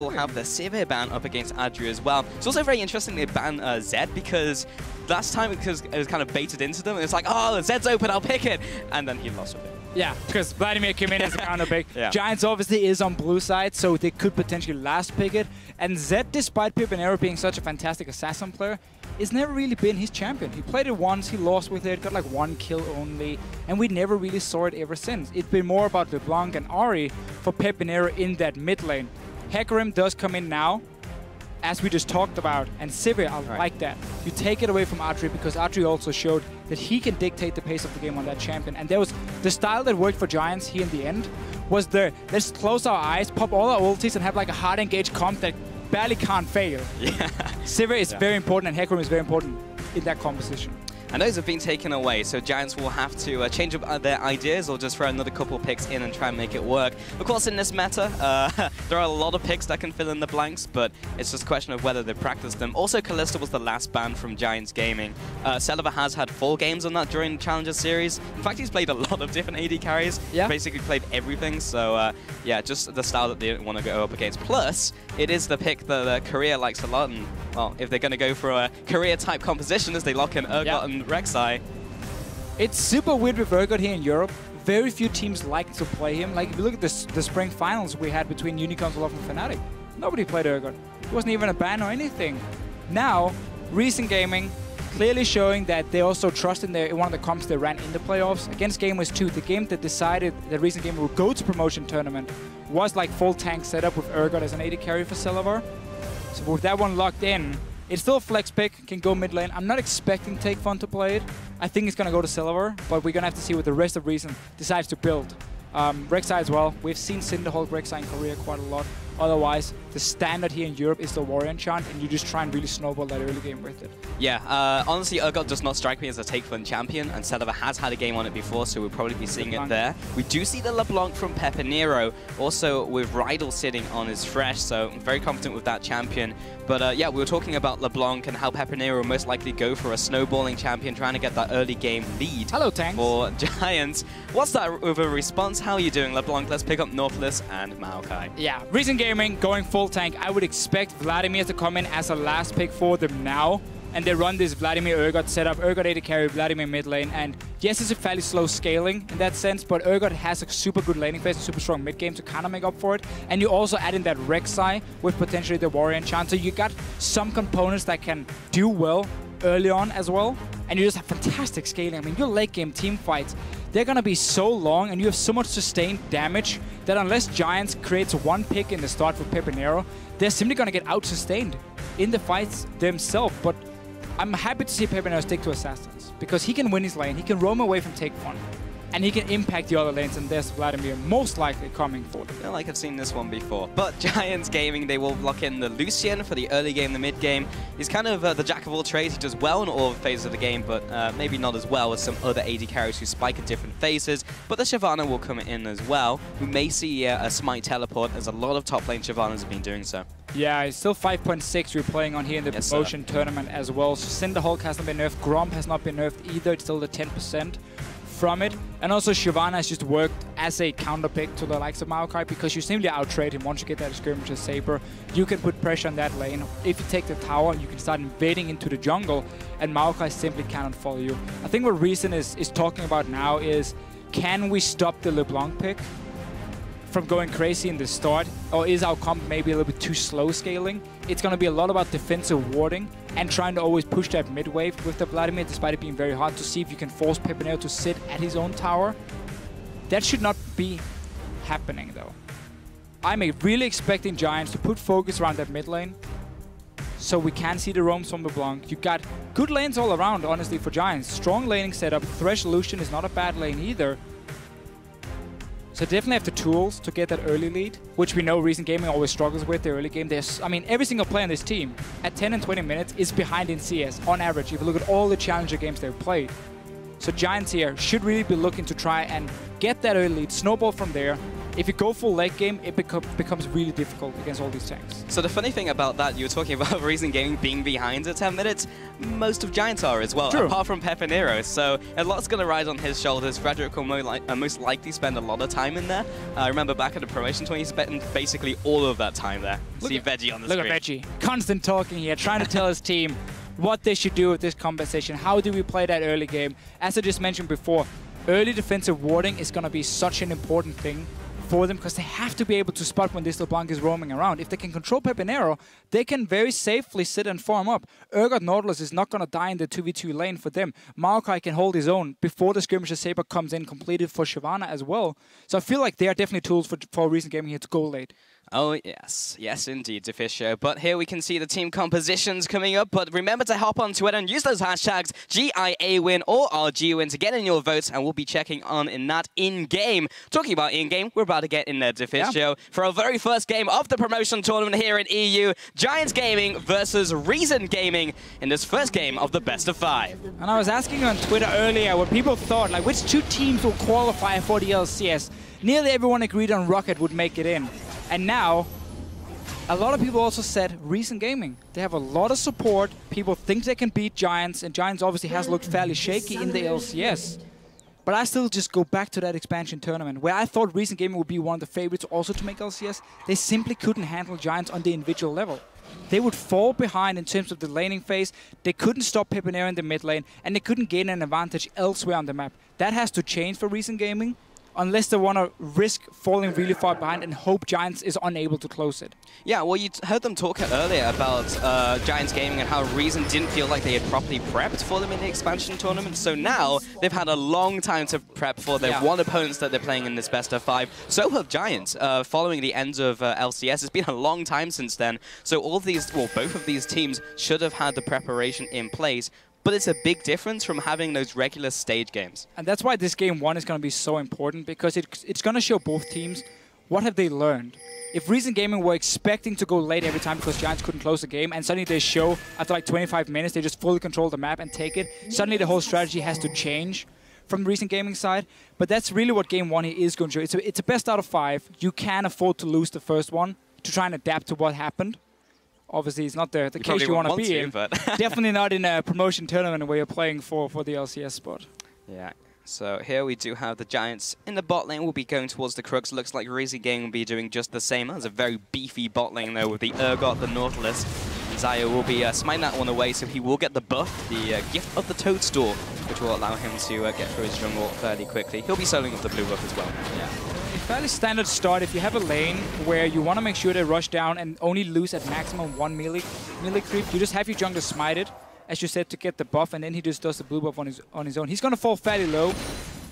will have the Celaver ban up against Adryh as well. It's also very interesting they ban Zed because last time it was kind of baited into them and it's like, oh, Zed's open, I'll pick it. And then he lost with it. Yeah, because Vladimir came in as a counter pick. Yeah. Giants obviously is on blue side, so they could potentially last pick it. And Zed, despite PePiiNeRo being such a fantastic assassin player, it's never really been his champion. He played it once, he lost with it, got like 1 kill only, and we never really saw it ever since. It's been more about LeBlanc and Ahri for PePiiNeRo in that mid lane. Hecarim does come in now, as we just talked about, and Celaver, I like that. You take it away from Adryh because Adryh also showed that he can dictate the pace of the game on that champion. And there was the style that worked for Giants here in the end was the let's close our eyes, pop all our ultis, and have like a hard engaged comp that barely can't fail. Yeah. Celaver is very important, and Hecarim is very important in that composition. And those have been taken away, so Giants will have to change up their ideas or just throw another couple picks in and try and make it work. Of course, in this meta, there are a lot of picks that can fill in the blanks, but it's just a question of whether they practice them. Also, Kalista was the last ban from Giants Gaming. Celaver has had 4 games on that during the Challenger Series. In fact, he's played a lot of different AD carries. Yeah. Basically played everything, so yeah, just the style that they want to go up against. Plus, it is the pick that Korea likes a lot, and well, if they're going to go for a Korea-type composition as they lock in Urgot and Rek'Sai. It's super weird with Urgot here in Europe. Very few teams like to play him. Like, if you look at the spring finals we had between Unicorns, Love, and Fnatic, nobody played Urgot. It wasn't even a ban or anything. Now, Recent Gaming clearly showing that they also trust in one of the comps they ran in the playoffs. Against Gamers 2, the game that decided that Recent Gaming would go to promotion tournament was like full tank setup with Urgot as an AD carry for Celaver. So with that one locked in, it's still a flex pick, can go mid lane. I'm not expecting Takefun to play it. I think it's going to go to Celaver, but we're going to have to see what the rest of Recent decides to build. Rek'Sai as well. We've seen Cinderhulk Rek'Sai in Korea quite a lot. Otherwise, the standard here in Europe is the Warrior enchant, and you just try and really snowball that early game with it. Yeah, honestly, Urgot does not strike me as a Takefun champion, and Celaver has had a game on it before, so we'll probably be seeing it there. We do see the LeBlanc from PePiiNeRo, also with Rydle sitting on his Thresh, so I'm very confident with that champion. But yeah, we were talking about LeBlanc and how PePiiNeRo most likely go for a snowballing champion, trying to get that early game lead. Hello, tanks. For Giants. What's that with a response? How are you doing, LeBlanc? Let's pick up Nautilus and Maokai. Yeah, Recent Gaming going full tank. I would expect Vladimir to come in as a last pick for them now. And they run this Vladimir Urgot setup, Urgot AD carry, Vladimir mid lane, and yes, it's a fairly slow scaling in that sense, but Urgot has a super good laning phase, a super strong mid game to kind of make up for it. And you also add in that Rek'Sai with potentially the Warrior enchant, so you got some components that can do well early on as well, and you just have fantastic scaling. I mean, your late game team fights, they're gonna be so long, and you have so much sustained damage that unless Giants creates 1 pick in the start for PePiiNeRo, they're simply gonna get out-sustained in the fights themselves. But I'm happy to see PePiiNeRo stick to Assassins, because he can win his lane, he can roam away from Takefun, and he can impact the other lanes, and there's Vladimir most likely coming for them. I feel like I've seen this one before. But Giants Gaming, they will lock in the Lucian for the early game, the mid game. He's kind of the jack of all trades. He does well in all phases of the game, but maybe not as well as some other AD carries who spike at different phases. But the Shyvana will come in as well. We may see a Smite teleport, as a lot of top lane Shyvanas have been doing so. Yeah, it's still 5.6 we're playing on here in the promotion tournament as well. So Cinderhulk hasn't been nerfed, Gromp has not been nerfed either. It's still the 10% from it. And also Shyvana has just worked as a counter pick to the likes of Maokai, because you simply out-trade him once you get that skirmish with Saber. You can put pressure on that lane. If you take the tower, you can start invading into the jungle, and Maokai simply cannot follow you. I think what Reason is talking about now is, can we stop the LeBlanc pick from going crazy in the start, or is our comp maybe a little bit too slow scaling? It's going to be a lot about defensive warding and trying to always push that mid wave with the Vladimir, despite it being very hard, to see if you can force PePiiNeRo to sit at his own tower. That should not be happening though. I'm really expecting Giants to put focus around that mid lane, so we can see the roams from LeBlanc. You got good lanes all around, honestly, for Giants. Strong laning setup. Thresh Lucian is not a bad lane either. So definitely have the tools to get that early lead, which we know Recent Gaming always struggles with the early game. I mean, every single player on this team at 10 and 20 minutes is behind in CS on average, if you look at all the Challenger games they've played. So Giants here should really be looking to try and get that early lead, snowball from there. if you go full late game, it becomes really difficult against all these tanks. So the funny thing about that, you were talking about Reason Gaming being behind at 10 minutes, most of Giants are as well, apart from PePiiNeRo. So a lot's going to ride on his shoulders. Frederick will most likely spend a lot of time in there. I remember back at the promotion tour, he spent basically all of that time there. See Veggie on the screen. Look at Veggie. Constant talking here, trying to tell his team what they should do with this compensation. How do we play that early game? As I just mentioned before, early defensive warding is going to be such an important thing for them because they have to be able to spot when this LeBlanc is roaming around. If they can control PePiiNeRo, they can very safely sit and farm up. Urgot Nautilus is not going to die in the 2v2 lane for them. Maokai can hold his own before the skirmisher Saber comes in, completed for Shyvana as well. So I feel like they are definitely tools for Reason Gaming here to go late. Oh, yes. Yes, indeed, Deficio. But here we can see the team compositions coming up. But remember to hop on Twitter and use those hashtags GIAWin or RGWin to get in your votes, and we'll be checking on in that in-game. Talking about in-game, we're about to get in there, Deficio, for our very first game of the promotion tournament here in EU. Giants Gaming versus Reason Gaming in this first game of the best of 5. And I was asking on Twitter earlier what people thought, like which 2 teams will qualify for the LCS. Nearly everyone agreed on Rocket would make it in. And now, a lot of people also said Reason Gaming. They have a lot of support. People think they can beat Giants, and Giants obviously has looked fairly shaky in the LCS. But I still just go back to that expansion tournament, where I thought Reason Gaming would be one of the favorites also to make LCS. They simply couldn't handle Giants on the individual level. They would fall behind in terms of the laning phase. They couldn't stop PePiiNeRo in the mid lane, and they couldn't gain an advantage elsewhere on the map. That has to change for Reason Gaming, unless they want to risk falling really far behind and hope Giants is unable to close it. Yeah, well, you heard them talk earlier about Giants Gaming and how Reason didn't feel like they had properly prepped for them in the expansion tournament. So now they've had a long time to prep for their one opponents that they're playing in this best of 5. So have Giants. Following the end of LCS, it's been a long time since then. So all of these, well, both of these teams should have had the preparation in place. But it's a big difference from having those regular stage games. And that's why this game 1 is going to be so important, because it's going to show both teams what have they learned. If Reason Gaming were expecting to go late every time because Giants couldn't close the game, and suddenly they show after like 25 minutes they just fully control the map and take it, suddenly the whole strategy has to change from the Reason Gaming side. But that's really what game 1 is going to show. It's a best out of 5. You can afford to lose the first one to try and adapt to what happened. Obviously, it's not the case you want to be in. But definitely not in a promotion tournament where you're playing for the LCS spot. Yeah. So here we do have the Giants in the bot lane. We'll be going towards the Crux. Looks like Reason Gaming will be doing just the same. There's a very beefy bot lane though with the Urgot, the Nautilus. And Xayoo will be smiting that one away, so he will get the buff, the Gift of the Toadstool, which will allow him to get through his jungle fairly quickly. He'll be soloing with the blue buff as well. Yeah. Fairly standard start. If you have a lane where you want to make sure they rush down and only lose at maximum 1 melee creep, you just have your jungler smite it, as you said, to get the buff, and then he just does the blue buff on his own. He's going to fall fairly low.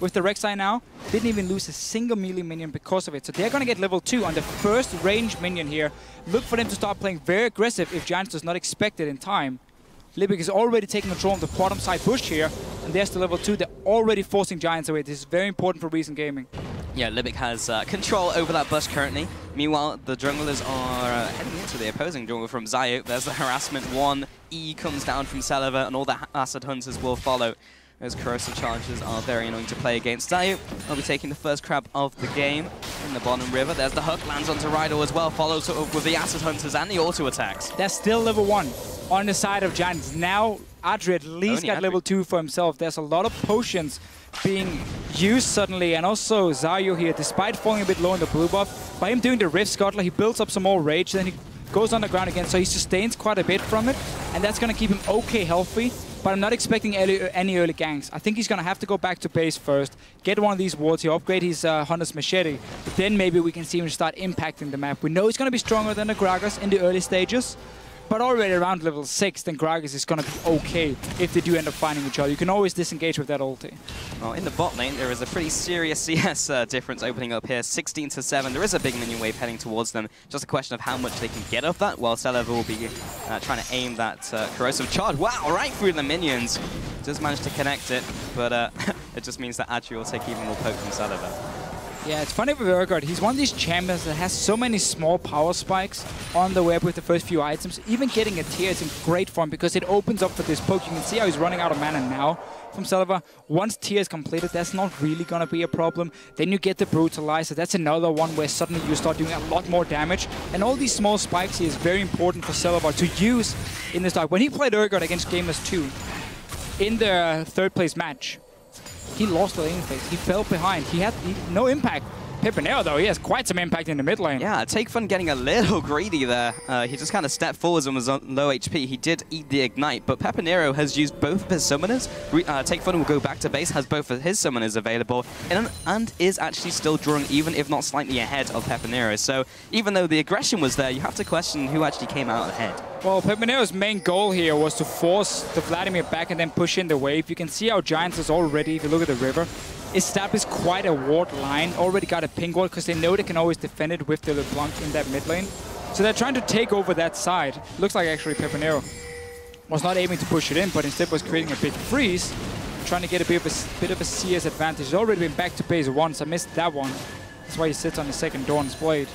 With the Rek'Sai now, didn't even lose a single melee minion because of it. So they're going to get level 2 on the first ranged minion here. Look for them to start playing very aggressive if Giants does not expect it in time. Libik is already taking control of the bottom side push here, and they're still level 2. They're already forcing Giants away. This is very important for Reason Gaming. Yeah, Libik has control over that bush currently. Meanwhile, the junglers are heading into the opposing jungle from Xayoo. There's the harassment 1. E comes down from Celaver, and all the Acid Hunters will follow. Those corrosive charges are very annoying to play against. Xayoo will be taking the first crab of the game in the bottom river. There's the hook, lands onto Rydle as well, follows up with the Acid Hunters and the auto attacks. That's still level 1 on the side of Giants. Now, Adryh at least got level 2 for himself. There's a lot of potions being used suddenly, and also Xayoo here, despite falling a bit low in the blue buff, by him doing the Rift Scuttler, he builds up some more rage, then he goes on the ground again, so he sustains quite a bit from it, and that's going to keep him okay healthy. But I'm not expecting any early ganks. I think he's going to have to go back to base first, get one of these wards here, upgrade his Hunter's Machete, but then maybe we can see him start impacting the map. We know he's going to be stronger than the Gragas in the early stages, but already around level 6, then Gragas is going to be okay if they do end up finding each other. You can always disengage with that ulti. Well, in the bot lane, there is a pretty serious CS difference opening up here, 16-7. There is a big minion wave heading towards them. Just a question of how much they can get of that, while Celaver will be trying to aim that corrosive charge. Wow, right through the minions. Does manage to connect it, but it just means that Adryh will take even more poke from Celaver. Yeah, it's funny with Urgot. He's one of these champions that has so many small power spikes on the web with the first few items. Even getting a tier is in great form because it opens up for this poke. You can see how he's running out of mana now from Celaver. Once tier is completed, that's not really going to be a problem. Then you get the Brutalizer. That's another one where suddenly you start doing a lot more damage. And all these small spikes here is very important for Celaver to use in the start. When he played Urgot against Gamers 2 in the third place match, he lost the lane phase. He fell behind. He had no impact. PePiiNeRo, though, he has quite some impact in the mid lane. Yeah, Takefun getting a little greedy there. He just kind of stepped forwards and was on low HP. He did eat the Ignite, but PePiiNeRo has used both of his summoners. Takefun will go back to base, has both of his summoners available, and is actually still drawing, even if not slightly ahead of PePiiNeRo. So even though the aggression was there, you have to question who actually came out ahead. Well, PePiiNeRo's main goal here was to force the Vladimir back and then push in the wave. You can see how Giants is already, if you look at the river, established quite a ward line, already got a ping ward because they know they can always defend it with the LeBlanc in that mid lane. So they're trying to take over that side. Looks like actually PePiiNeRo was not aiming to push it in, but instead was creating a big freeze, trying to get a bit of a CS advantage. He's already been back to base once. I missed that one. That's why he sits on the second Dawn's Blade.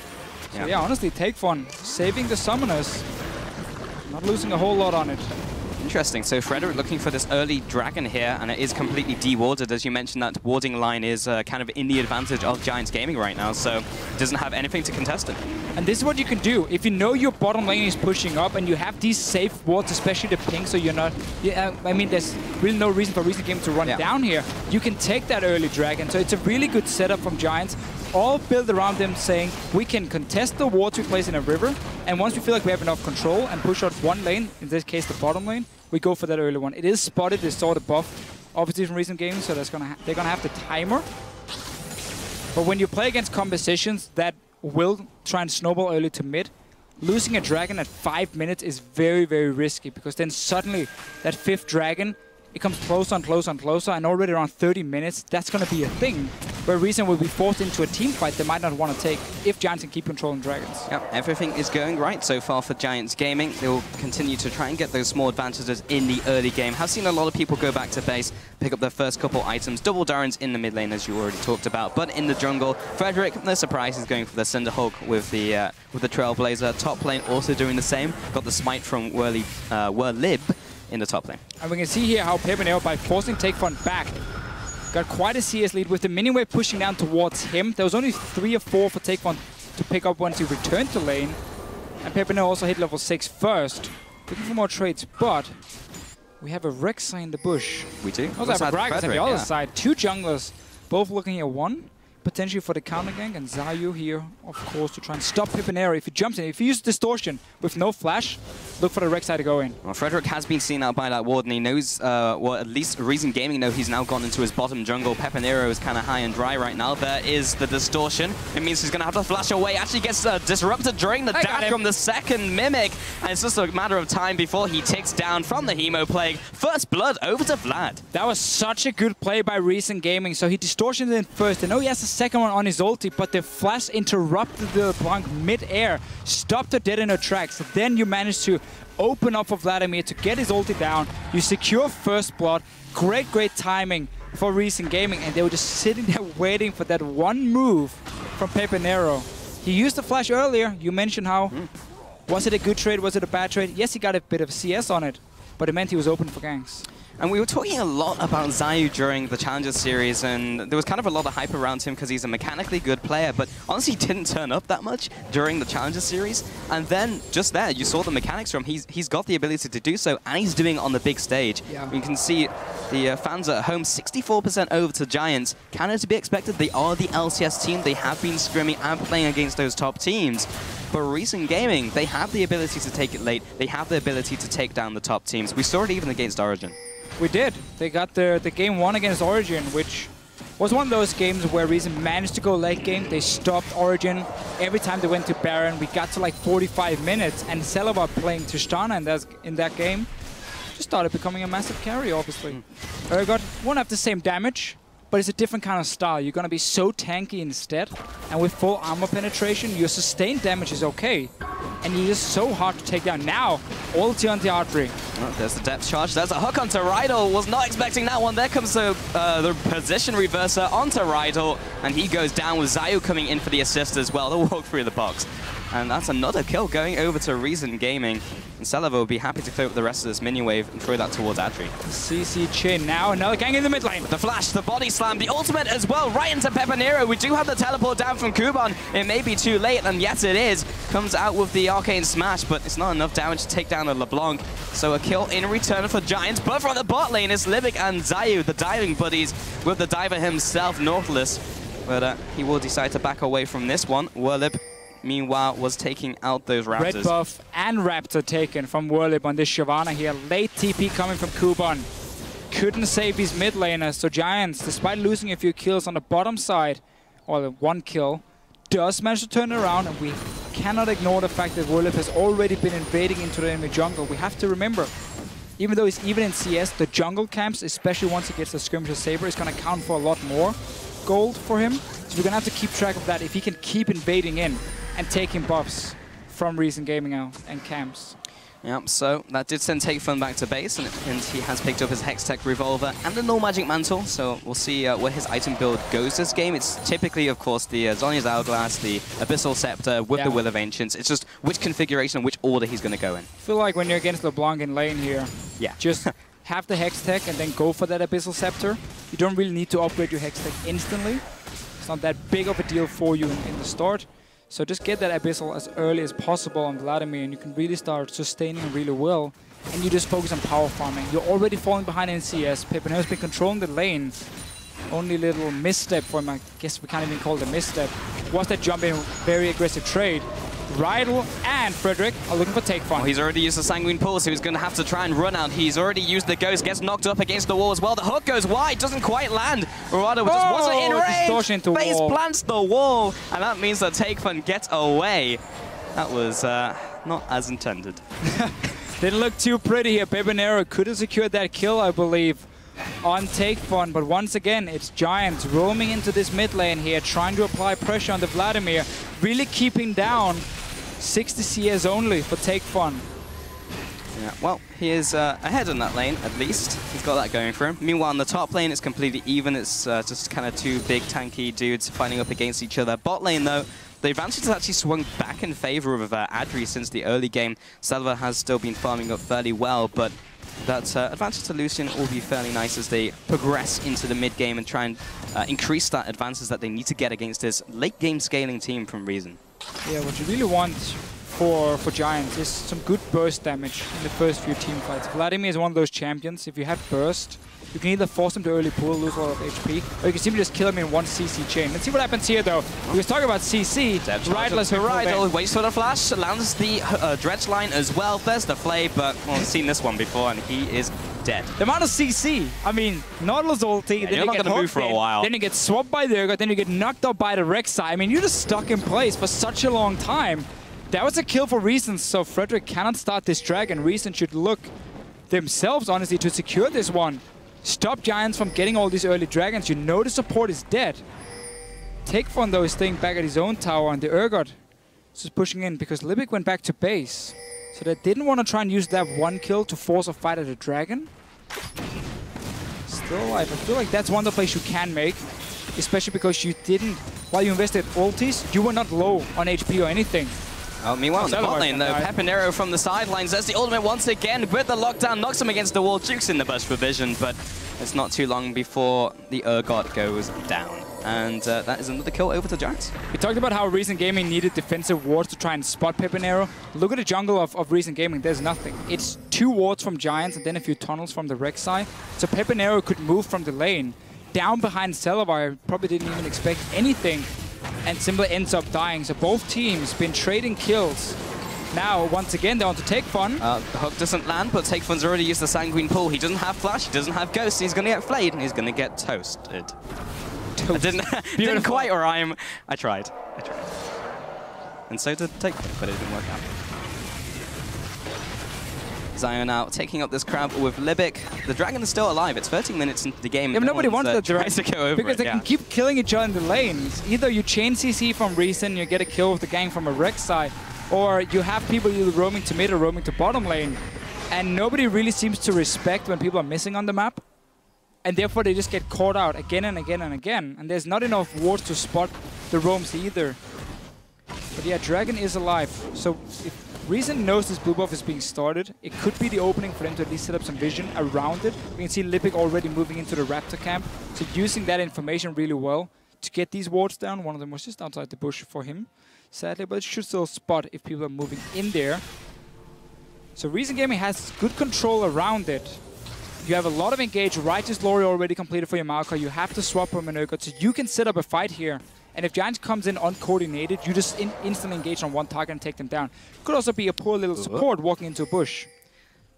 So yeah, honestly, Takefun saving the summoners, not losing a whole lot on it. Interesting. So Frederick looking for this early dragon here, and it is completely de-warded. As you mentioned, that warding line is kind of in the advantage of Giants Gaming right now, so it doesn't have anything to contest it. And this is what you can do. If you know your bottom lane is pushing up and you have these safe wards, especially the ping, so you're not... I mean, there's really no reason for Recent Gaming to run down here. You can take that early dragon, so it's a really good setup from Giants. All built around them saying, we can contest the wards we place in a river, and once we feel like we have enough control and push out one lane, in this case the bottom lane, we go for that early one. It is spotted, they saw the buff, obviously from Recent Gaming, so they're gonna have the timer. But when you play against compositions that will try and snowball early to mid, losing a dragon at 5 minutes is very, very risky, because then suddenly that fifth dragon, it comes closer and closer and closer, and already around 30 minutes, that's going to be a thing where Reason will be forced into a team fight they might not want to take if Giants can keep controlling dragons. Yep, everything is going right so far for Giants Gaming. They will continue to try and get those small advantages in the early game. Have seen a lot of people go back to base, pick up their first couple items. Double Darrens in the mid lane, as you already talked about, but in the jungle, Frederick, no surprise, is going for the Cinderhulk with the Trailblazer. Top lane also doing the same. Got the smite from Werlyb in the top lane. And we can see here how PePiiNeRo, by forcing Takefun back, got quite a CS lead with the mini-wave pushing down towards him. There was only 3 or 4 for Takefun to pick up once he returned to lane. And PePiiNeRo also hit level 6 first. Looking for more trades, but we have a Rek'Sai in the bush. We do. Also have a Gragas on the other side. 2 junglers, both looking at 1. Potentially for the counter gank, and Xayoo here, of course, to try and stop PePiiNeRo. If he jumps in, if he uses Distortion with no flash, look for the Rek'Sai to go in. Well, Frederick has been seen out by that ward, and he knows, well, at least Reason Gaming know he's now gone into his bottom jungle. PePiiNeRo is kind of high and dry right now. There is the Distortion. It means he's going to have to flash away. Actually gets disrupted during the dash from the second Mimic, and it's just a matter of time before he ticks down from the Hemo Plague. First blood over to Vlad. That was such a good play by Reason Gaming. So he Distortioned in first. I know he has the second one on his ulti, but the flash interrupted the LeBlanc mid-air, stopped her dead in her tracks. Then you managed to open up for Vladimir to get his ulti down. You secure first blood. Great timing for Reason Gaming, and they were just sitting there waiting for that one move from PePiiNeRo. He used the flash earlier. You mentioned how, was it a good trade, was it a bad trade? Yes, he got a bit of CS on it, but it meant he was open for ganks. And we were talking a lot about Xayoo during the Challenger series, and there was kind of a lot of hype around him because he's a mechanically good player, but honestly didn't turn up that much during the Challenger series. And then just there, you saw the mechanics from him. He's got the ability to do so, and he's doing it on the big stage. Yeah. You can see the fans at home, 64% over to Giants. Kind of to be expected. They are the LCS team. They have been scrimming and playing against those top teams. But Recent Gaming, they have the ability to take it late. They have the ability to take down the top teams. We saw it even against Origin. We did. They got the game 1 against Origin, which was one of those games where Reason managed to go late game. They stopped Origin every time they went to Baron. We got to like 45 minutes, and Celaver playing Shyvana in that game just started becoming a massive carry, obviously. Urgot won't have the same damage, but it's a different kind of style. You're going to be so tanky instead, and with full armor penetration, your sustained damage is okay. and you're just so hard to take down. Now, ulti onto Adryh. Oh, there's the depth charge. There's a hook onto Rydle. Was not expecting that one. There comes the position reverser onto Rydle, and he goes down with Xayoo coming in for the assist as well. They'll walk through the box. And that's another kill going over to Reason Gaming. And Celaver will be happy to clear up the rest of this minion wave and throw that towards Adryh. CC Chin now, another gang in the mid lane. The flash, the body slam, the ultimate as well, right into PePiiNeRo. We do have the teleport down from Kubon. It may be too late, and yes it is. Comes out with the arcane smash, but it's not enough damage to take down a LeBlanc. So a kill in return for Giants, but from the bot lane is Libik and Xayoo, the diving buddies, with the diver himself, Nautilus. But he will decide to back away from this one. Werlyb, meanwhile, was taking out those Raptors. Red buff and Raptor taken from Werlyb on this Shyvana here. Late TP coming from Kubon. Couldn't save his mid laner, so Giants, despite losing a few kills on the bottom side, or the one kill, does manage to turn it around, and we cannot ignore the fact that Werlyb has already been invading into the enemy jungle. We have to remember, even though he's even in CS, the jungle camps, especially once he gets the skirmisher saber, is going to count for a lot more gold for him. So we're going to have to keep track of that if he can keep invading in and taking buffs from Reason Gaming out and camps. Yep, so that did send Takefun back to base, and he has picked up his Hextech Revolver and the Null Magic Mantle, so we'll see where his item build goes this game. It's typically, of course, the Zhonya's Hourglass, the Abyssal Scepter with the Will of Ancients. It's just which configuration and which order he's going to go in. I feel like when you're against LeBlanc in lane here, just have the Hextech and then go for that Abyssal Scepter. You don't really need to upgrade your Hextech instantly. It's not that big of a deal for you in the start. So just get that Abyssal as early as possible on Vladimir, and you can really start sustaining really well. And you just focus on power farming. You're already falling behind in CS. PePiiNeRo's been controlling the lane. Only little misstep for him, I guess we can't even call it a misstep, was that jump in very aggressive trade. Rydle and Frederick are looking for Takefun. Oh, he's already used the Sanguine Pulse, so he's going to have to try and run out. He's already used the Ghost, gets knocked up against the wall as well. The hook goes wide, doesn't quite land. Rydle just wasn't in range. Face plants the wall, and that means that Takefun gets away. That was not as intended. Didn't look too pretty here. PePiiNeRo could have secured that kill, I believe, on Takefun, but once again, it's Giants roaming into this mid lane here, trying to apply pressure on the Vladimir, really keeping down 60 CS only for Takefun. Yeah, well, he is ahead in that lane, at least. He's got that going for him. Meanwhile, on the top lane, it's completely even. It's just kind of two big tanky dudes fighting up against each other. Bot lane, though, the advantage has actually swung back in favor of Adryh since the early game. Celaver has still been farming up fairly well, but that advantage to Lucian will be fairly nice as they progress into the mid game and try and increase that advances that they need to get against this late game scaling team from Reason. Yeah, what you really want for Giants is some good burst damage in the first few team fights. Vladimir is one of those champions. If you have burst, you can either force him to early pull, lose a lot of HP, or you can simply just kill him in one CC chain. Let's see what happens here, though. We was talking about CC. Rydle waits for the flash, lands the dredge line as well. There's the flay, but well, we've seen this one before, and he is dead. The amount of CC, I mean, Nautilus ulti, then you're not going to move for a while. Then you get swapped by the Urgot, then you get knocked up by the Rek'Sai. I mean, you're just stuck in place for such a long time. That was a kill for Reason, so Frederick cannot start this dragon. Reason should look themselves, honestly, to secure this one. Stop Giants from getting all these early dragons. You know the support is dead. Takefun, though, is staying back at his own tower, and the Urgot is just pushing in because Libik went back to base. So they didn't want to try and use that one kill to force a fight at a dragon. Still alive. I feel like that's one of the plays you can make, especially because you didn't, while you invested ultis, you were not low on HP or anything. Oh, meanwhile, in the bot lane, though, PePiiNeRo from the sidelines. There's the ultimate once again with the lockdown, knocks him against the wall, jukes in the burst for vision, but it's not too long before the Urgot goes down. And that is another kill over to Giants. We talked about how Reason Gaming needed defensive wards to try and spot PePiiNeRo. Look at the jungle of Reason Gaming, there's nothing. It's 2 wards from Giants and then a few tunnels from the Rek'Sai. So PePiiNeRo could move from the lane down behind Celaver. Probably didn't even expect anything and simply ends up dying. So both teams been trading kills. Now, once again, they're on to Takefun. The hook doesn't land, but Takefun's already used the Sanguine Pull. He doesn't have flash, he doesn't have ghost, he's going to get flayed, and he's going to get toasted. I didn't quite rhyme. I tried. And so did Takefun, but it didn't work out. Xayoo now taking up this crowd with Libik. The dragon is still alive. It's 13 minutes into the game. Yeah, but nobody wants the dragon to go over because they can keep killing each other in the lanes. Either you chain CC from Reason, you get a kill with the gang from a Rek'Sai, or you have people either roaming to mid or roaming to bottom lane, and nobody really seems to respect when people are missing on the map, and therefore they just get caught out again and again and again, and there's not enough wards to spot the roams either. But yeah, Dragon is alive, so if Reason knows this blue buff is being started, it could be the opening for them to at least set up some vision around it. We can see Libik already moving into the Raptor camp, so using that information really well to get these wards down. One of them was just outside the bush for him, sadly, but it should still spot if people are moving in there. So Reason Gaming has good control around it. You have a lot of engage. Righteous Glory already completed for your Maokai. You have to swap from an Urgot, so you can set up a fight here. And if Giants comes in uncoordinated, you just instantly engage on one target and take them down. Could also be a poor little support walking into a bush.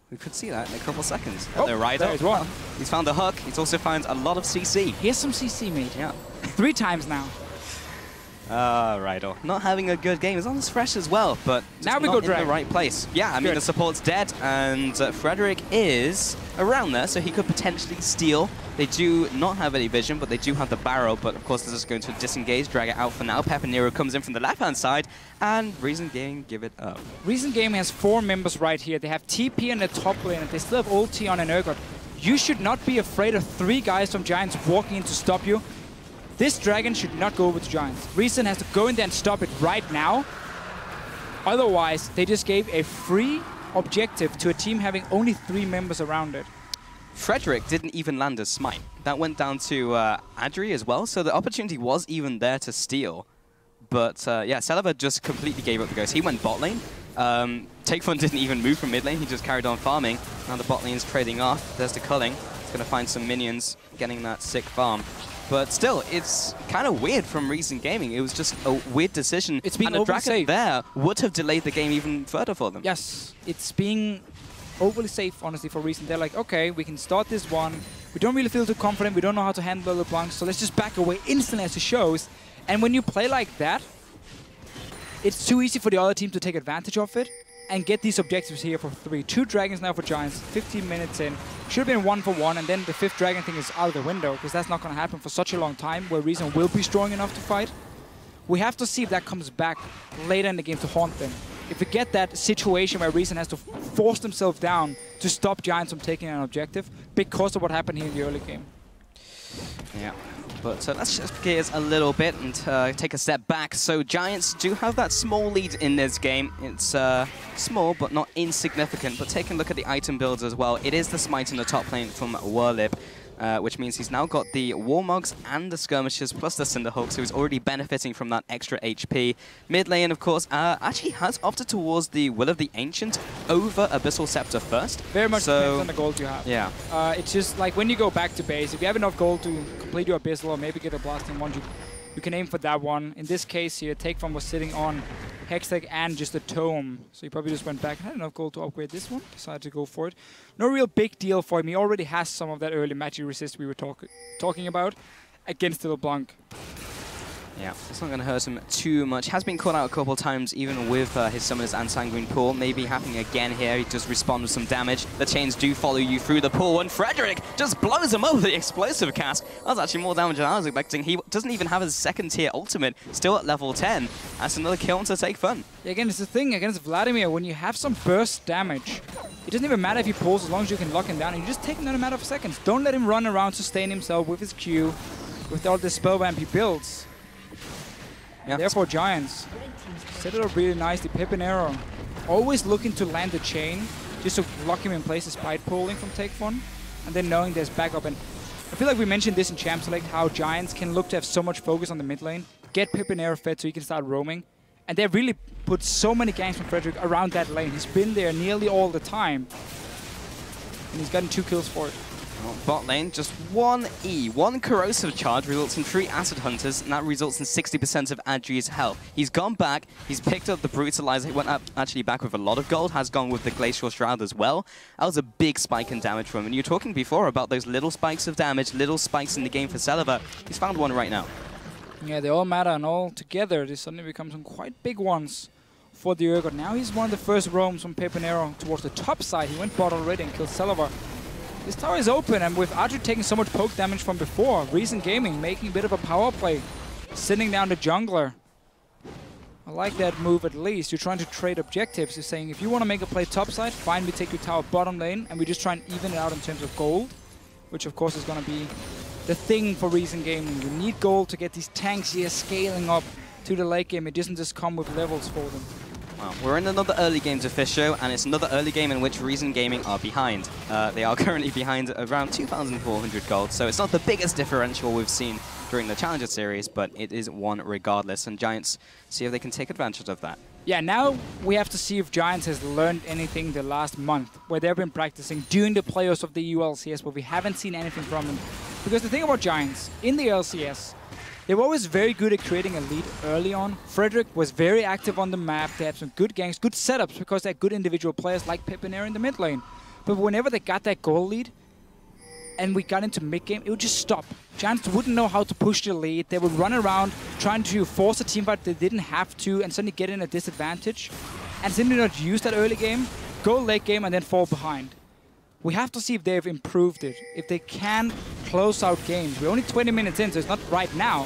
We could see that in a couple seconds. Oh, the Rydle. there's one. He's found the hook. He's also found a lot of CC. Here's some CC, mate. Yeah. 3 times now. Rydle. Not having a good game. He's on his Thresh as well, but now we not go in Dragon. the right place. Yeah, I mean, the support's dead, and Frederick is around there, so he could potentially steal. They do not have any vision, but they do have the barrel, but of course this is going to disengage, drag it out for now. PePiiNeRo comes in from the left-hand side, and Reason Gaming give it up. Reason Gaming has 4 members right here. They have TP in the top lane, and they still have ulti on an Urgot. You should not be afraid of 3 guys from Giants walking in to stop you. This Dragon should not go over to Giants. Reason has to go in there and stop it right now. Otherwise, they just gave a free objective to a team having only 3 members around it. Frederick didn't even land a smite. That went down to Adryh as well, so the opportunity was even there to steal. But yeah, Celaver just completely gave up the ghost. He went bot lane. Takefun didn't even move from mid lane. He just carried on farming. Now the bot lane's trading off. There's the culling. He's going to find some minions, getting that sick farm. But still, it's kind of weird from Reason Gaming. It was just a weird decision. It's being and a Dragon safe. there would have delayed the game even further for them. Yes, it's being overly safe, honestly, for Reason. They're like, okay, we can start this one. We don't really feel too confident. We don't know how to handle LeBlanc, so let's just back away instantly as it shows. And when you play like that, it's too easy for the other team to take advantage of it and get these objectives here for 3. 2 dragons now for Giants, 15 minutes in. Should have been 1 for 1, and then the 5th dragon thing is out of the window, because that's not going to happen for such a long time, where Reason will be strong enough to fight. We have to see if that comes back later in the game to haunt them. If we get that situation where Reason has to force themselves down to stop Giants from taking an objective because of what happened here in the early game. Yeah, but let's just gears a little bit and take a step back. So Giants do have that small lead in this game. It's small, but not insignificant. But taking a look at the item builds as well, it is the smite in the top lane from Werlyb. Which means he's now got the Warmogs and the Skirmishers plus the Cinderhawk, so he's already benefiting from that extra HP. Mid lane, of course, actually has opted towards the Will of the Ancient over Abyssal Scepter first. Very much depends on the gold you have. Yeah. It's just like when you go back to base, if you have enough gold to complete your Abyssal or maybe get a Blasting one, you can aim for that one. In this case here, Takefun was sitting on Hextech and just a Tome. So he probably just went back and had enough gold to upgrade this one. Decided to go for it. No real big deal for him. He already has some of that early magic resist we were talking about against the LeBlanc. Yeah, it's not going to hurt him too much. Has been caught out a couple of times, even with his Summoners and Sanguine Pool. Maybe happening again here. He does respond with some damage. The chains do follow you through the pool, and Frederick just blows him up with the explosive cast. That was actually more damage than I was expecting. He doesn't even have his 2nd tier ultimate, still at level 10. That's another kill to Takefun. Yeah, again, it's the thing against Vladimir, when you have some burst damage, it doesn't even matter if he pulls as long as you can lock him down, and you just take him in a matter of seconds. Don't let him run around, sustain himself with his Q, with all the spell vamp he builds. Yeah. Therefore, Giants set it up really nicely. PePiiNeRo always looking to land the chain just to lock him in place despite pulling from Takefun, and then knowing there's backup. And I feel like we mentioned this in Champ Select, how Giants can look to have so much focus on the mid lane, get PePiiNeRo fed so he can start roaming, and they really put so many ganks from Frederick around that lane. He's been there nearly all the time, and he's gotten 2 kills for it. Bot lane, just 1 E. 1 corrosive charge results in 3 acid hunters, and that results in 60% of Adryh's health. He's gone back, he's picked up the brutalizer, he went up actually back with a lot of gold, has gone with the glacial shroud as well. That was a big spike in damage for him, and you were talking before about those little spikes of damage, little spikes in the game for Celaver. He's found one right now. Yeah, they all matter, and all together they suddenly become some quite big ones for the Urgot. Now he's one of the first roams from PePiiNeRo towards the top side. He went bot already and killed Celaver. This tower is open, and with Adryh taking so much poke damage from before, Reason Gaming making a bit of a power play, sitting down the jungler. I like that move at least. You're trying to trade objectives. You're saying, if you want to make a play topside, fine, we take your tower bottom lane, and we just try and even it out in terms of gold, which of course is going to be the thing for Recent Gaming. You need gold to get these tanks here scaling up to the late game. It doesn't just come with levels for them. Well, we're in another early game to Deficio, and it's another early game in which Recent Gaming are behind. They are currently behind around 2,400 gold, so it's not the biggest differential we've seen during the Challenger Series, but it is one regardless, and Giants see if they can take advantage of that. Yeah, now we have to see if Giants has learned anything the last month, where they've been practicing during the playoffs of the EU LCS, but we haven't seen anything from them. Because the thing about Giants, in the LCS, they were always very good at creating a lead early on. Frederick was very active on the map. They had some good ganks, good setups, because they're good individual players like PePiiNeRo in the mid lane. But whenever they got that goal lead, and we got into mid-game, it would just stop. Giants wouldn't know how to push the lead. They would run around trying to force a teamfight they didn't have to and suddenly get in a disadvantage. And simply not use that early game, go late game, and then fall behind. We have to see if they've improved it, if they can close out games. We're only 20 minutes in, so it's not right now.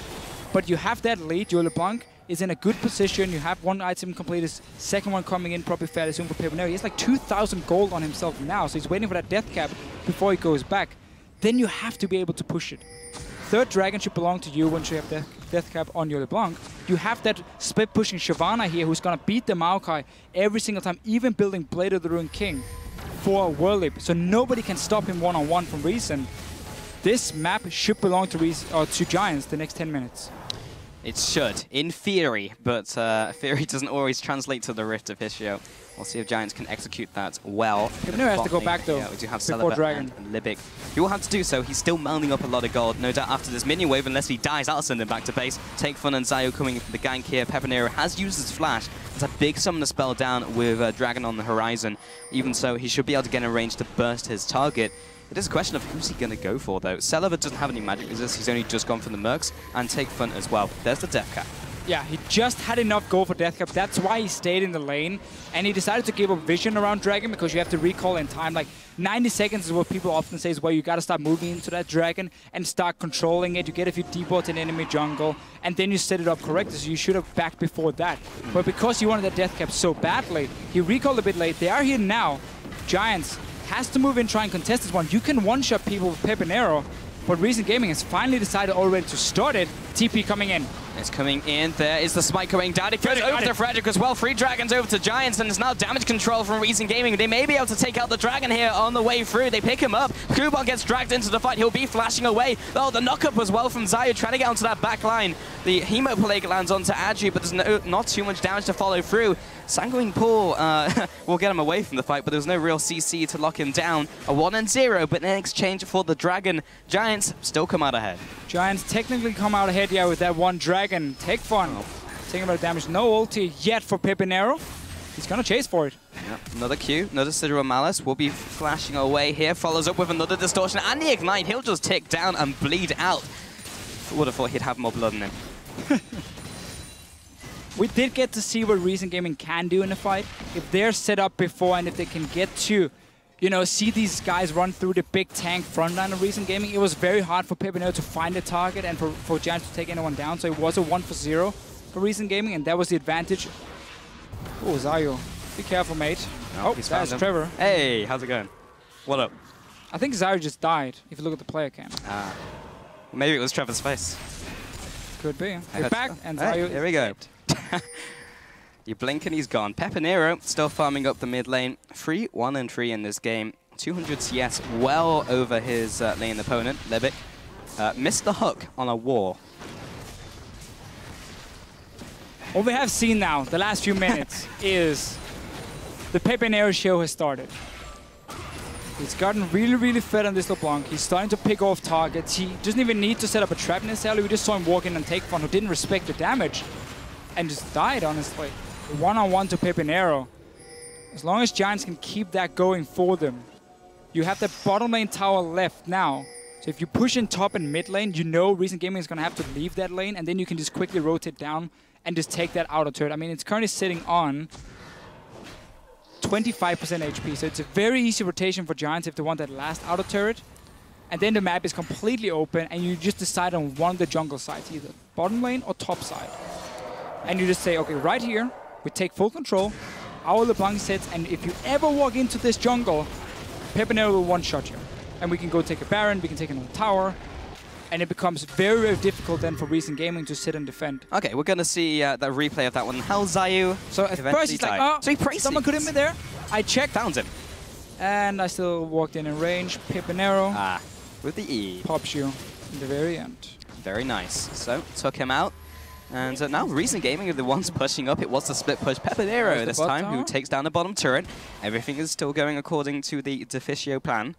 But you have that lead. Your LeBlanc is in a good position. You have one item completed, second one coming in probably fairly soon for PePiiNeRo. He has like 2,000 gold on himself now, so he's waiting for that death cap before he goes back. Then you have to be able to push it. Third dragon should belong to you once you have death cap on your LeBlanc. You have that split pushing Shyvana here who's going to beat the Maokai every single time, even building Blade of the Ruined King for Werlyb. So nobody can stop him one-on-one from Recent. This map should belong to Giants the next 10 minutes. It should, in theory, but theory doesn't always translate to the Rift of Deficio. We'll see if Giants can execute that well. PePiiNeRo has to go back though. Yeah, we do have Celaver and Libik. He will have to do so. He's still mounting up a lot of gold, no doubt after this minion wave, unless he dies, that'll send him back to base. Takefun and Xayoo coming for the gank here. PePiiNeRo has used his flash. It's a big summoner spell down with Dragon on the horizon. Even so, he should be able to get in range to burst his target. It is a question of who's he going to go for, though. Celaver doesn't have any magic resist. He's only just gone for the Mercs, and Takefun as well. There's the death cap. Yeah, he just had enough gold for death cap. That's why he stayed in the lane. And he decided to give up vision around Dragon because you have to recall in time. Like 90 seconds is what people often say is where you got to start moving into that Dragon and start controlling it. You get a few depots in enemy jungle, and then you set it up correctly. So you should have backed before that. But because you wanted that death cap so badly, he recalled a bit late. They are here now. Giants has to move in, try and contest this one. You can one-shot people with PePiiNeRo, but Recent Gaming has finally decided already to start it. TP coming in. It's coming in. There is the smite going down. It goes over to Frederick as well. 3 dragons over to Giants, and there's now damage control from Recent Gaming. They may be able to take out the dragon here on the way through. They pick him up. Kubon gets dragged into the fight. He'll be flashing away. Oh, the knock-up as well from Xayoo, trying to get onto that back line. The Hemoplague lands onto Adryh, but there's not too much damage to follow through. Sanguine Pool will get him away from the fight, but there's no real CC to lock him down. A 1-0, but in exchange for the dragon, Giants still come out ahead. Giants technically come out ahead, yeah, with that one dragon. Takefun taking a bit of damage. No ulti yet for PePiiNeRo. He's going to chase for it. Yep. Another Q, another Sidra Malice will be flashing away here. Follows up with another Distortion and the Ignite. He'll just tick down and bleed out. Would have thought he'd have more blood in him. We did get to see what Recent Gaming can do in the fight. If they're set up before and if they can get to, you know, see these guys run through the big tank front line of Recent Gaming, it was very hard for PePiiNeRo to find a target and for Giants to take anyone down. So it was a 1-for-0 for Recent Gaming, and that was the advantage. Oh, Xayoo. Be careful, mate. Oh, that's Trevor. Hey, how's it going? What up? I think Xayoo just died, if you look at the player cam. Maybe it was Trevor's face. Could be. We're back, and Xayoo here we go. You blink and he's gone. PePiiNeRo still farming up the mid lane. 3-1-3 in this game. 200 CS, well over his lane opponent, Libik. Missed the hook on a wall. What we have seen now, the last few minutes, is the PePiiNeRo show has started. He's gotten really, really fed on this LeBlanc. He's starting to pick off targets. He doesn't even need to set up a trap necessarily. We just saw him walk in and Takefun, who didn't respect the damage and just died, honestly. One-on-one to PePiiNeRo. As long as Giants can keep that going for them. You have that bottom lane tower left now. So if you push in top and mid lane, you know Recent Gaming is going to have to leave that lane, and then you can just quickly rotate down and just take that outer turret. I mean, it's currently sitting on 25% HP, so it's a very easy rotation for Giants if they want that last outer turret. And then the map is completely open, and you just decide on one of the jungle sides, either bottom lane or top side. and you just say, okay, right here, we take full control, our LeBlanc sits, and if you ever walk into this jungle, PePiiNeRo will one-shot you. And we can go take a Baron, we can take another tower, and it becomes very, very difficult then for Recent Gaming to sit and defend. Okay, we're going to see the replay of that one. How Xayoo So at first he's like, oh, so someone could hit me there. I checked. Found him. And I still walked in range. PePiiNeRo. Ah, with the E. Pops you in the very end. Very nice. So, took him out. And now Recent Gaming are the ones pushing up. It was the split push. PePiiNeRo this time, who takes down the bottom turret. Everything is still going according to the Deficio plan.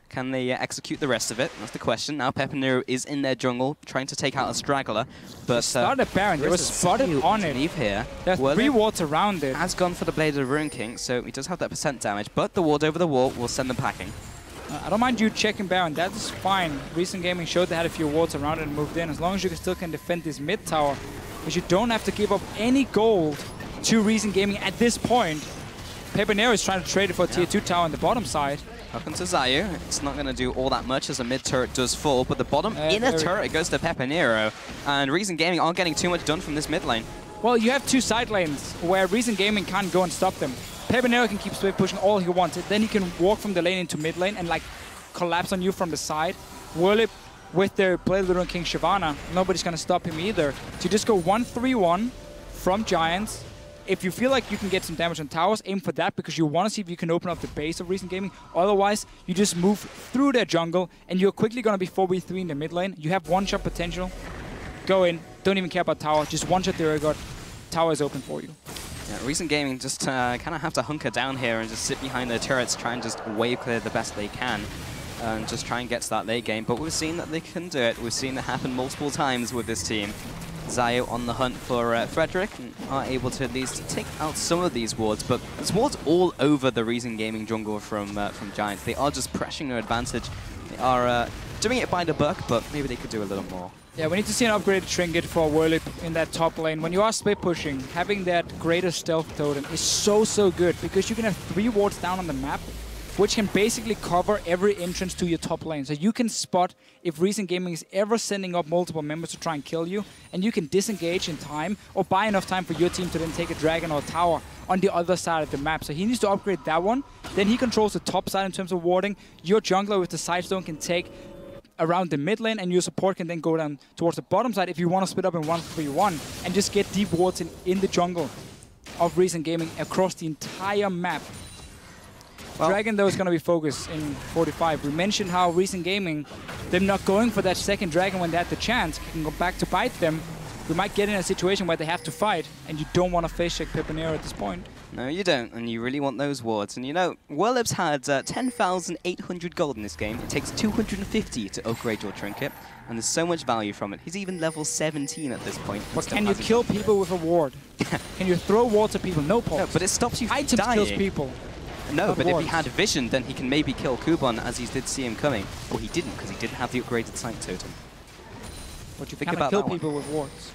Can they execute the rest of it? That's the question. Now PePiiNeRo is in their jungle, trying to take out a straggler. But started Baron. They were spotted on it. Here. There's 3 wards around it. Has gone for the Blade of the Ruin King, so he does have that % damage. But the ward over the wall will send them packing. I don't mind you checking Baron. That's fine. Recent Gaming showed they had a few wards around it and moved in. As long as you still can defend this mid tower, because you don't have to give up any gold to Recent Gaming at this point. PePiiNeRo is trying to trade it for a tier 2 tower on the bottom side. Up into Xayoo. It's not going to do all that much as a mid turret does fall, but the bottom inner turret goes to PePiiNeRo, and Recent Gaming aren't getting too much done from this mid lane. Well, you have 2 side lanes where Recent Gaming can't go and stop them. PePiiNeRo can keep split pushing all he wants. Then he can walk from the lane into mid lane and like collapse on you from the side. Werlyb with their Blade of the Ruin King Shyvana, nobody's going to stop him either. So you just go 1-3-1 from Giants. If you feel like you can get some damage on towers, aim for that because you want to see if you can open up the base of Recent Gaming. Otherwise, you just move through their jungle and you're quickly going to be 4v3 in the mid lane. You have one-shot potential. Go in. Don't even care about tower. Just one-shot the Urgot. Tower is open for you. Yeah, Recent Gaming just kind of have to hunker down here and just sit behind their turrets, try and just wave clear the best they can. And just try and get to that late game. But we've seen that they can do it. We've seen it happen multiple times with this team. Xayoo on the hunt for Frederick and are able to at least take out some of these wards, but there's wards all over the Recent Gaming jungle from Giants. They are just pressing their advantage. They are doing it by the buck, but maybe they could do a little more. Yeah, we need to see an upgraded trinket for Werlyb in that top lane. When you are split pushing, having that greater stealth totem is so good because you can have 3 wards down on the map, which can basically cover every entrance to your top lane. So you can spot if Recent Gaming is ever sending up multiple members to try and kill you, and you can disengage in time or buy enough time for your team to then take a dragon or a tower on the other side of the map. So he needs to upgrade that one. Then he controls the top side in terms of warding. Your jungler with the sidestone can take around the mid lane, and your support can then go down towards the bottom side if you want to split up in 1-3-1 and just get deep wards in the jungle of Recent Gaming across the entire map. Well, Dragon, though, is going to be focused in 45. We mentioned how Recent Gaming, them not going for that second Dragon when they had the chance, can go back to bite them. We might get in a situation where they have to fight, and you don't want to face check PePiiNeRo at this point. No, you don't, and you really want those wards. And you know, Werlyb's had 10,800 gold in this game. It takes 250 to upgrade your trinket, and there's so much value from it. He's even level 17 at this point. But can you kill people with a ward? Can you throw wards at people? No pulse. No, but it stops you from Items dying. kills people. No, but if he had vision, then he can maybe kill Kubon, as he did see him coming. Or he didn't, because he didn't have the upgraded sight totem. But you cannot kill people with wards.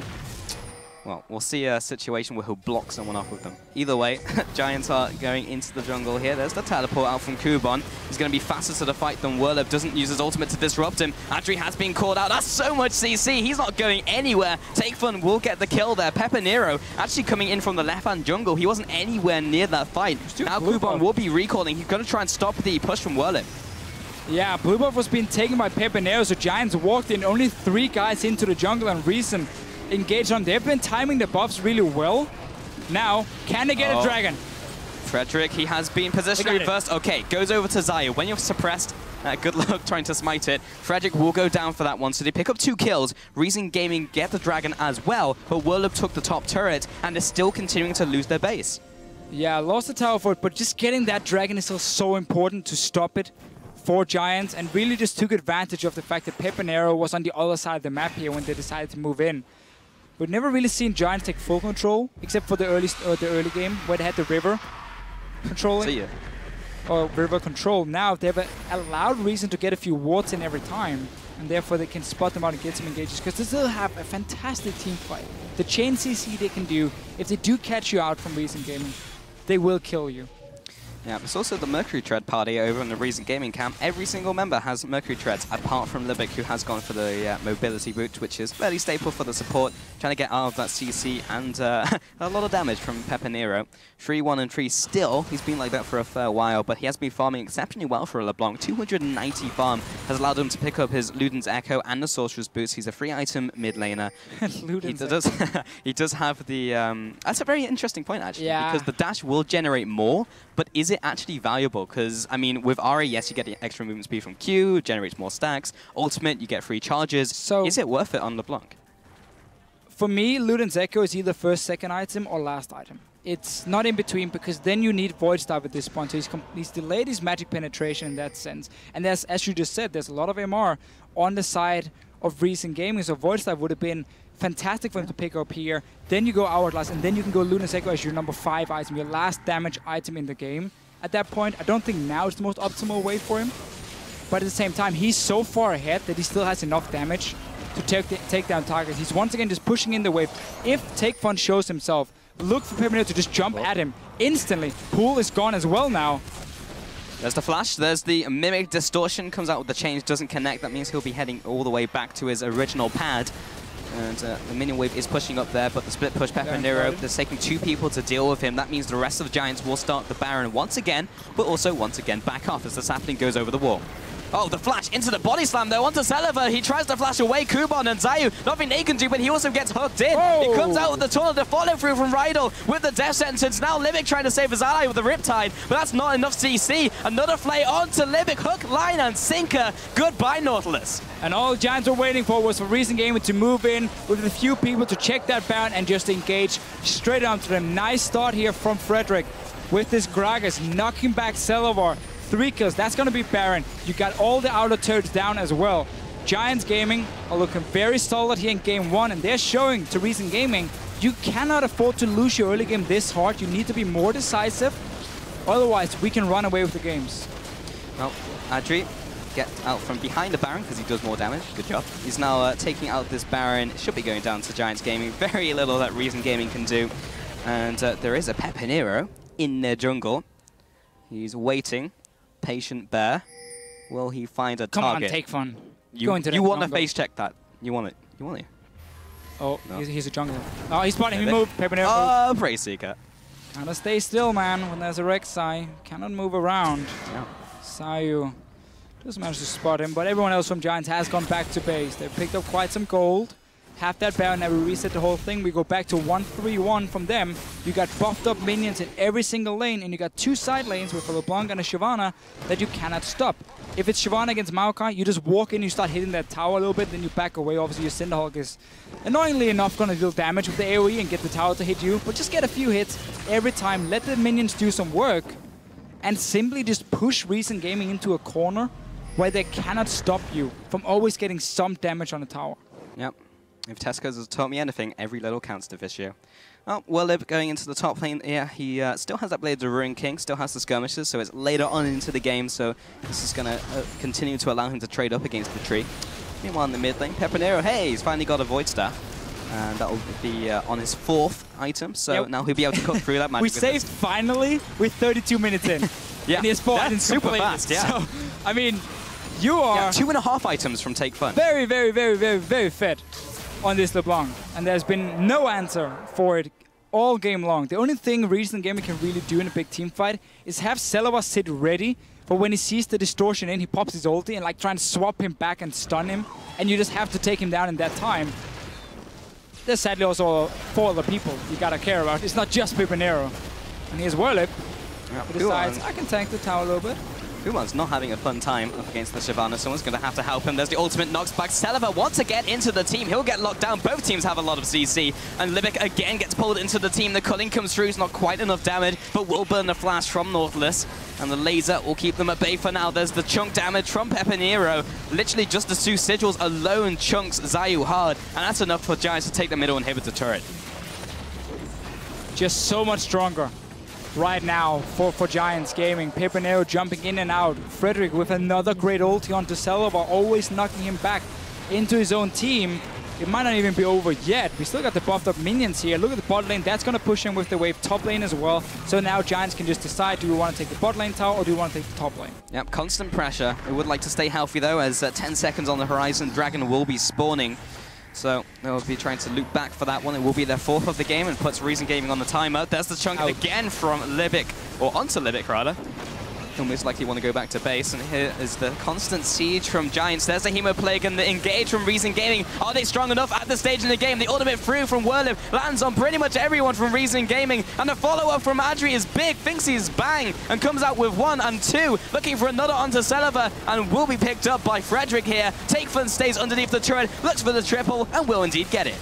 Well, we'll see a situation where he'll block someone off with them. Either way, Giants are going into the jungle here. There's the teleport out from Kubon. He's going to be faster to the fight than Werlyb. Doesn't use his ultimate to disrupt him. Adryh has been called out. That's so much CC. He's not going anywhere. Takefun will get the kill there. PePiiNeRo actually coming in from the left-hand jungle. He wasn't anywhere near that fight. Now Kubon will be recalling. He's going to try and stop the push from Werlyb. Yeah, blue buff was being taken by PePiiNeRo, so Giants walked in. Only 3 guys into the jungle, and Recent engaged on. They've been timing the buffs really well. Now, can they get a dragon? Frederick, he has been positioned reversed. Okay, goes over to Xayoo. When you're suppressed, good luck trying to smite it. Frederick will go down for that one, so they pick up 2 kills. Recent Gaming get the dragon as well, but Werlyb took the top turret, and they're still continuing to lose their base. Yeah, lost the tower for it, but just getting that dragon is still so important to stop it for Giants, and really just took advantage of the fact that PePiiNeRo was on the other side of the map here when they decided to move in. We've never really seen Giants take full control, except for the early game where they had the river controlling. Or river control. Now they've allowed Recent to get a few wards in every time, and therefore they can spot them out and get some engages, because they still have a fantastic team fight. The chain CC they can do, if they do catch you out from Recent Gaming, they will kill you. Yeah, it's also the Mercury Tread party over in the recent gaming camp. Every single member has Mercury Treads, apart from Libik, who has gone for the mobility boot, which is fairly staple for the support, trying to get out of that CC and a lot of damage from PePiiNeRo. 3-1 and 3 still. He's been like that for a fair while, but he has been farming exceptionally well for a LeBlanc. 290 farm has allowed him to pick up his Luden's Echo and the Sorcerer's Boots. He's a free item mid laner. He does have the... that's a very interesting point, actually, because the dash will generate more, but is it actually valuable? Because, I mean, with Ahri, yes, you get the extra movement speed from Q, generates more stacks. Ultimate, you get free charges. So is it worth it on LeBlanc? For me, Luden's Echo is either first, second item or last item. It's not in between, because then you need Void Staff at this point. So he's delayed his magic penetration in that sense. And there's, as you just said, there's a lot of MR on the side of recent gaming. So Void Staff would have been fantastic for him to pick up here. Then you go Hourglass, and then you can go Luden's Echo as your number 5 item, your last damage item in the game. At that point, I don't think now is the most optimal way for him. But at the same time, he's so far ahead that he still has enough damage to take down targets. He's once again just pushing in the wave. If Takefun shows himself, look for PePiiNeRo to just jump at him instantly. Pool is gone as well now. There's the flash, there's the Mimic Distortion, comes out with the change, doesn't connect. That means he'll be heading all the way back to his original pad. And the minion wave is pushing up there, but the split push PePiiNeRo, there's taking 2 people to deal with him. That means the rest of the Giants will start the Baron once again, but also once again back off as the sapling goes over the wall. Oh, the flash into the body slam though onto Celaver. He tries to flash away Kubon and Xayoo. Nothing they can do, but he also gets hooked in. He comes out with the tunnel, the follow through from Rydle with the death sentence. Now Libik trying to save his ally with the Riptide, but that's not enough CC. Another flay onto Libik. Hook, line, and sinker. Goodbye, Nautilus. And all Giants were waiting for was for recent gaming to move in with a few people to check that Baron and just engage straight onto them. Nice start here from Frederick with this Gragas knocking back Celaver. 3 kills, that's going to be Baron. You got all the outer turrets down as well. Giants Gaming are looking very solid here in game 1, and they're showing to recent gaming you cannot afford to lose your early game this hard. You need to be more decisive, otherwise we can run away with the games. Well, Adryh get out from behind the Baron because he does more damage. Good job. He's now taking out this Baron. It should be going down to Giants Gaming. Very little that recent gaming can do. And there is a PePiiNeRo in their jungle. He's waiting. Patient bear. Will he find a target? Come on, Takefun. You want to face check that. You want it. You want it. Oh, no. He's a jungler. Oh, he's spotting. He moved. PePiiNeRo. Oh, Praise Seeker. Gotta stay still, man, when there's a Rek'Sai. Cannot move around. No. Xayoo doesn't manage to spot him, but everyone else from Giants has gone back to base. They've picked up quite some gold. Half that Baron, and we reset the whole thing. We go back to 1-3-1 from them. You got buffed up minions in every single lane, and you got 2 side lanes with a LeBlanc and a Shyvana that you cannot stop. If it's Shyvana against Maokai, you just walk in, you start hitting that tower a little bit, then you back away. Obviously, your Cinderhulk is annoyingly enough going to deal damage with the AoE and get the tower to hit you, but just get a few hits every time. Let the minions do some work, and simply just push recent gaming into a corner where they cannot stop you from always getting some damage on the tower. Yep. If Tesco's has taught me anything, every little counts, Deficio. Well, Werlyb going into the top lane. Yeah, he still has that Blade of the Ruin King, still has the skirmishes, so it's later on into the game, so this is going to continue to allow him to trade up against the tree. Meanwhile, in the mid lane, PePiiNeRo, hey, he's finally got a Void Staff. And that will be on his 4th item, so now he'll be able to cut through that magic. We saved finally with 32 minutes in. Yeah, and his 4th is super fast, yeah. So, I mean, you are... 2.5 items from Takefun. Very, very, very, very, very fed on this LeBlanc, and there's been no answer for it all game long. The only thing recent gaming can really do in a big team fight is have Celaver sit ready for when he sees the distortion in, he pops his ulti and like try and swap him back and stun him, and you just have to take him down in that time. There's sadly also 4 other people you gotta care about. It's not just PePiiNeRo. And here's Werlyb, who decides, I can tank the tower a little bit. Kumon's not having a fun time up against the Shyvana. Someone's going to have to help him. There's the ultimate, knocks back Celaver wants to get into the team. He'll get locked down. Both teams have a lot of CC. And Libik again gets pulled into the team. The culling comes through. It's not quite enough damage, but will burn the flash from Nautilus. And the laser will keep them at bay for now. There's the chunk damage from PePiiNeRo. Literally just the 2 sigils alone chunks Xayoo hard. And that's enough for Giants to take the middle inhibitor turret. Just so much stronger right now for Giants Gaming. PePiiNeRo jumping in and out. Frederick with another great ulti onto Celaver, always knocking him back into his own team. it might not even be over yet. We still got the buffed up minions here. Look at the bot lane. That's going to push in with the wave top lane as well. So now Giants can just decide, do we want to take the bot lane tower or do we want to take the top lane? Yep, constant pressure. We would like to stay healthy though, as 10 seconds on the horizon, Dragon will be spawning. So they'll be trying to loop back for that one. It will be their 4th of the game and puts Reason Gaming on the timer. There's the chunk again from Libik, or onto Libik rather. He'll most likely want to go back to base, and here is the constant siege from Giants. There's the Hemoplague and the engage from Reason Gaming. Are they strong enough at this stage in the game? The ultimate through from Werlyb lands on pretty much everyone from Reason Gaming, and the follow-up from Adryh is big. Thinks he's bang, and comes out with 1 and 2. Looking for another onto Celaver, and will be picked up by Frederick here. Takefun stays underneath the turret, looks for the triple, and will indeed get it.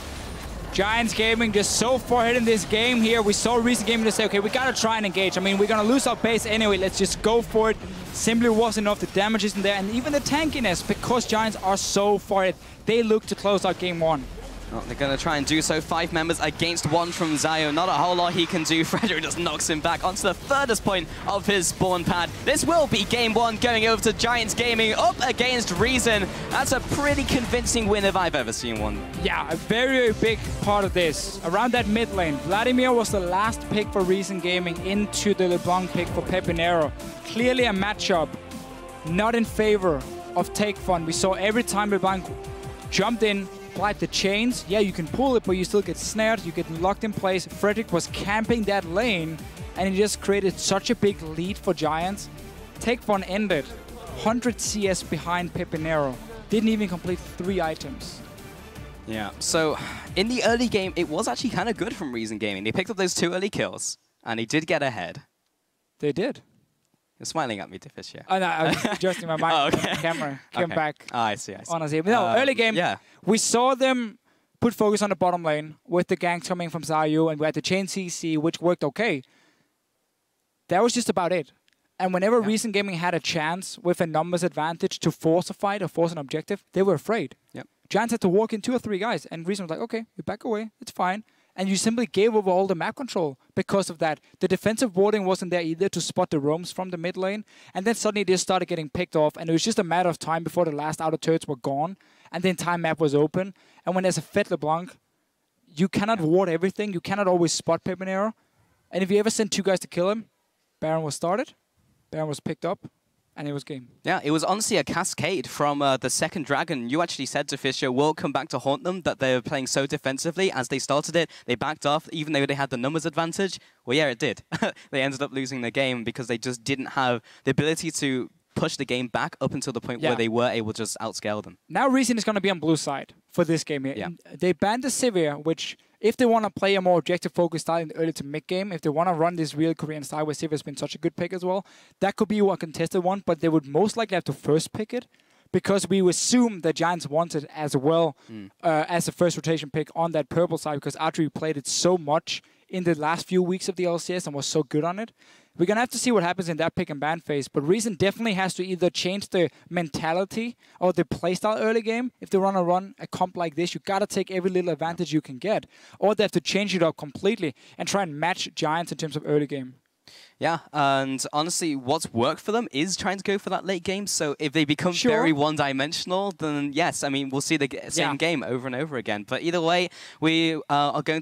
Giants Gaming just so far ahead in this game here. We saw Reason Gaming to say, okay, we got to try and engage. I mean, we're going to lose our base anyway. Let's just go for it. Simply wasn't enough. The damage isn't there. And even the tankiness, because Giants are so far ahead, they look to close out game 1. Well, they're going to try and do so. 5 members against 1 from Xayoo. Not a whole lot he can do. Frederick just knocks him back onto the furthest point of his spawn pad. This will be game 1 going over to Giants Gaming up against Reason. That's a pretty convincing win if I've ever seen one. Yeah, a very, very big part of this. Around that mid lane, Vladimir was the last pick for Reason Gaming into the LeBlanc pick for PePiiNeRo. Clearly a matchup not in favor of Takefun. We saw every time LeBlanc jumped in, applied the chains. Yeah, you can pull it, but you still get snared. You get locked in place. Frederick was camping that lane, and it just created such a big lead for Giants. Takefun ended 100 CS behind PePiiNeRo. Didn't even complete 3 items. Yeah, so in the early game, it was actually kind of good from Reason Gaming. They picked up those 2 early kills, and they did get ahead. They did. You're smiling at me, Deficio. Oh, no, I was adjusting my mic. The camera came back. Oh, I see. Honestly. No, early game, we saw them put focus on the bottom lane with the ganks coming from Xayoo, and we had the chain CC, which worked okay. That was just about it. And whenever Reason Gaming had a chance with a numbers advantage to force a fight or force an objective, they were afraid. Yep. Giants had to walk in 2 or 3 guys, and Reason was like, okay, we back away, it's fine. And you simply gave over all the map control because of that. The defensive warding wasn't there either to spot the roams from the mid lane. And then suddenly they started getting picked off, and it was just a matter of time before the last outer turrets were gone. And the entire map was open. And when there's a fed LeBlanc, you cannot ward everything. You cannot always spot PePiiNeRo. And if you ever send 2 guys to kill him, Baron was started, Baron was picked up, and it was game. Yeah, it was honestly a cascade from the second dragon. You actually said to Fisher, will come back to haunt them, that they were playing so defensively. As they started it, they backed off, even though they had the numbers advantage. Well, yeah, it did. They ended up losing the game because they just didn't have the ability to push the game back up until the point where they were able to just outscale them. Now Reason is going to be on blue side for this game here. Yeah. They banned the Celaver, which if they want to play a more objective-focused style in the early to mid-game, if they want to run this real Korean style where Celaver has been such a good pick as well, that could be a contested one, but they would most likely have to first pick it because we assume the Giants wanted as well as a first rotation pick on that purple side because Adryh played it so much in the last few weeks of the LCS and was so good on it. We're going to have to see what happens in that pick and ban phase, but Reason definitely has to either change the mentality or the playstyle early game. If they want to run a comp like this, you got to take every little advantage you can get, or they have to change it up completely and try and match Giants in terms of early game. Yeah, and honestly, what's worked for them is trying to go for that late game. So if they become very one-dimensional, then yes, I mean, we'll see the same game over and over again. But either way, we are going